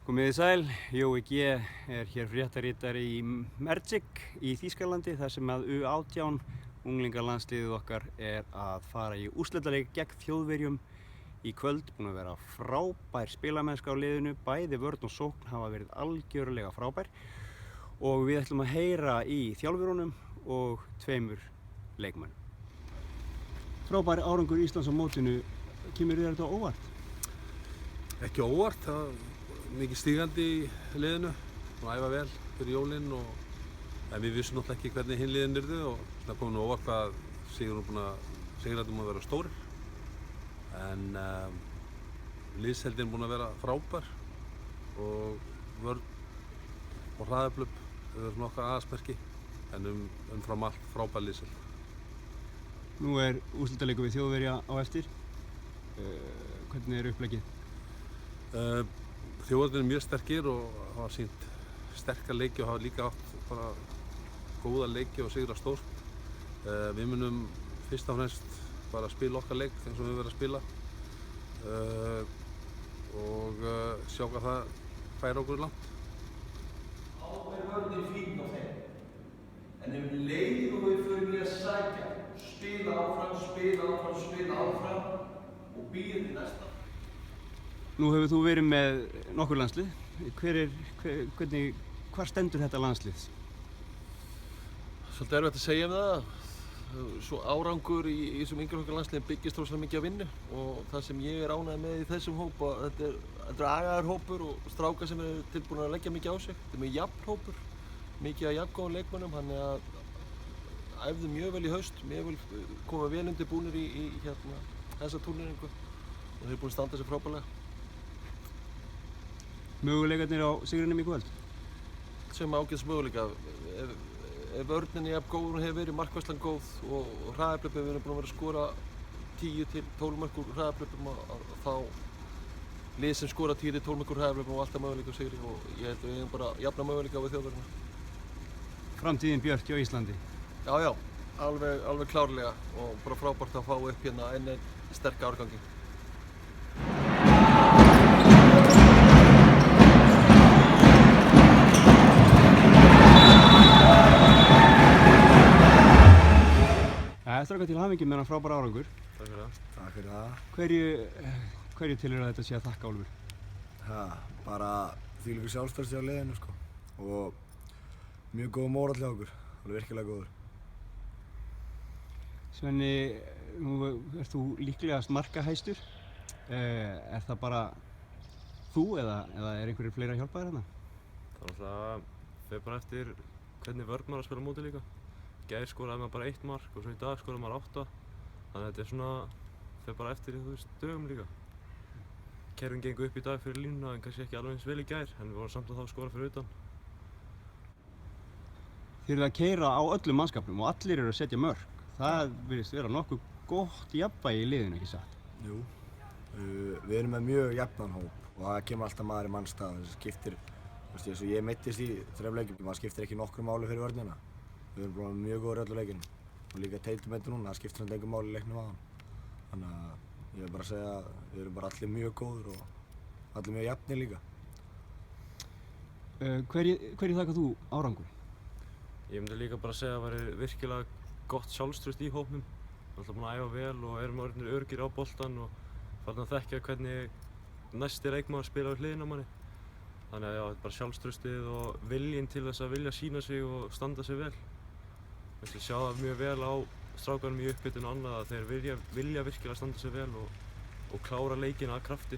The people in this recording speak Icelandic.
Komið þið sæl, Jói G. er hér fréttaritari í Merčík í Þýskalandi þar sem að U18 unglingalandsliðið okkar er að fara í úrslitaleik gegn Þjóðverjum í kvöld. Búin að vera frábær spilamennska á liðinu, bæði vörn og sókn hafa verið algjörlega frábær og við ætlum að heyra í þjálfurunum og tveimur leikmönnum. Frábær árangur Íslands á mótinu, kemur þér þetta á óvart? Ekki óvart, það var mikið stígandi í liðinu og æfa vel fyrir jólinn en við vissum náttúrulega ekki hvernig hinn liðin yrðu og það kom nú óvart hvað sigurarnir múið að vera stórir en liðsheildin búin að vera frábær og vörn og hraðaflöp eru svona okkar aðalsmerki en umfram allt frábær liðsheild. Nú er úrslitaleikur við Þjóðverja á eftir. Hvernig er uppleggið? Þjóðverjarnir eru mjög sterkir og hafa sýnt sterka leiki og hafa líka átt bara góða leiki og sigra stórt. Við munum fyrst og fremst bara spila okkar leik eins og við verðum að spila og sjá hvað það færi okkur langt. Þá er vörnin fín á þeim, en leið og við förum að sækja, spila áfram og býða til næsta. Nú hefur þú verið með nokkur landslið. Hvar stendur þetta landslið? Svolítið erfitt að segja það. Svo árangur í þessum yngri okkar landsliðum byggist rosalega mikið af vinnu og það sem ég er ánægður með í þessum hóp þetta er agaður hópur og strákar sem eru tilbúin að leggja mikið á sig. Þetta er mjög jafn hópur, mikið af jafngóðum leikmönnum, þannig að æfðu mjög vel í haust, koma vel undirbúnir í þessa túrneringu og þeir eru búin að standa sig frábærlega. Möguleikarnir á sigrinum í kvöld? Sem ágætis möguleika. Ef vörnin er jafn góð og hún hefur verið, markvarslan góð og hraðaflöp hefur verið búin að vera að skora 10 til 12 mörk úr hraðaflöpum þá lið sem skora 10 til 12 mörk úr hraðaflöpum og alltaf möguleika á sigri og ég held að við hefum bara jafna möguleika við Þjóðverjana. Framtíðin björt hjá Íslandi? Já, alveg klárlega og bara frábært að fá upp hérna enn einn sterk árgangi. Strákar, til hamingju með þennan frábæra árangur. Takk fyrir það. Takk fyrir það. Hverju tilheyrir að þetta sé að þakka, Ólafur? Bara þvílíkur sjálfstraust hjá liðinu sko. Og mjög góð mórall hjá okkur, alveg virkilega góður. Svenni, nú ert þú líklegast markahæstur. Er það bara þú eða er einhverjir fleiri að hjálpa þér hérna? Það fer bara eftir hvernig vörn maður að spila á móti líka. Gær skoraði maður bara 1 mark og svo í dag skoraði maður 8. Þannig að þetta er svona, fer bara eftir dögum líka. Kerfin gengur upp í dag fyrir línuna en kannski ekki alveg eins vel í gær, en við vorum samt að þá skora fyrir utan. Þið eruð að keyra á öllum mannskapnum og allir eru að setja mörk. Það virðist vera nokkuð gott jafnvægi í liðinu, ekki satt? Jú. Við erum með mjög jafnan hóp og það kemur alltaf maður í mannstað. Það skiptir, eins og ég meiddist í 3 leikjum, það skiptir ekki nokkru máli fyrir vörnina. Við erum bara mjög góður í öllu leikinu og líka Teitur meiddur núna, það skiptir samt engu máli í leiknum á hann. Þannig að ég vil bara segja að við erum bara allir mjög góður og allir mjög jafnir líka. Hverju þakkar þú árangur? Ég myndi líka bara segja að það væri virkilega gott sjálfstraust í hópnum. Við erum alltaf búin að æfa vel og erum orðnir öruggir á boltann og farin að þekkja hvernig næsti leikmaður spila við hliðina á manni. Þannig að já, þetta er bara sjálfstraustið og viljinn til þess að vilja sýna sig og standa sig vel. Ég sjá það mjög vel á strákunum í upphitun og annað að þeir vilja virkilega standa sig vel og klára leikina af krafti.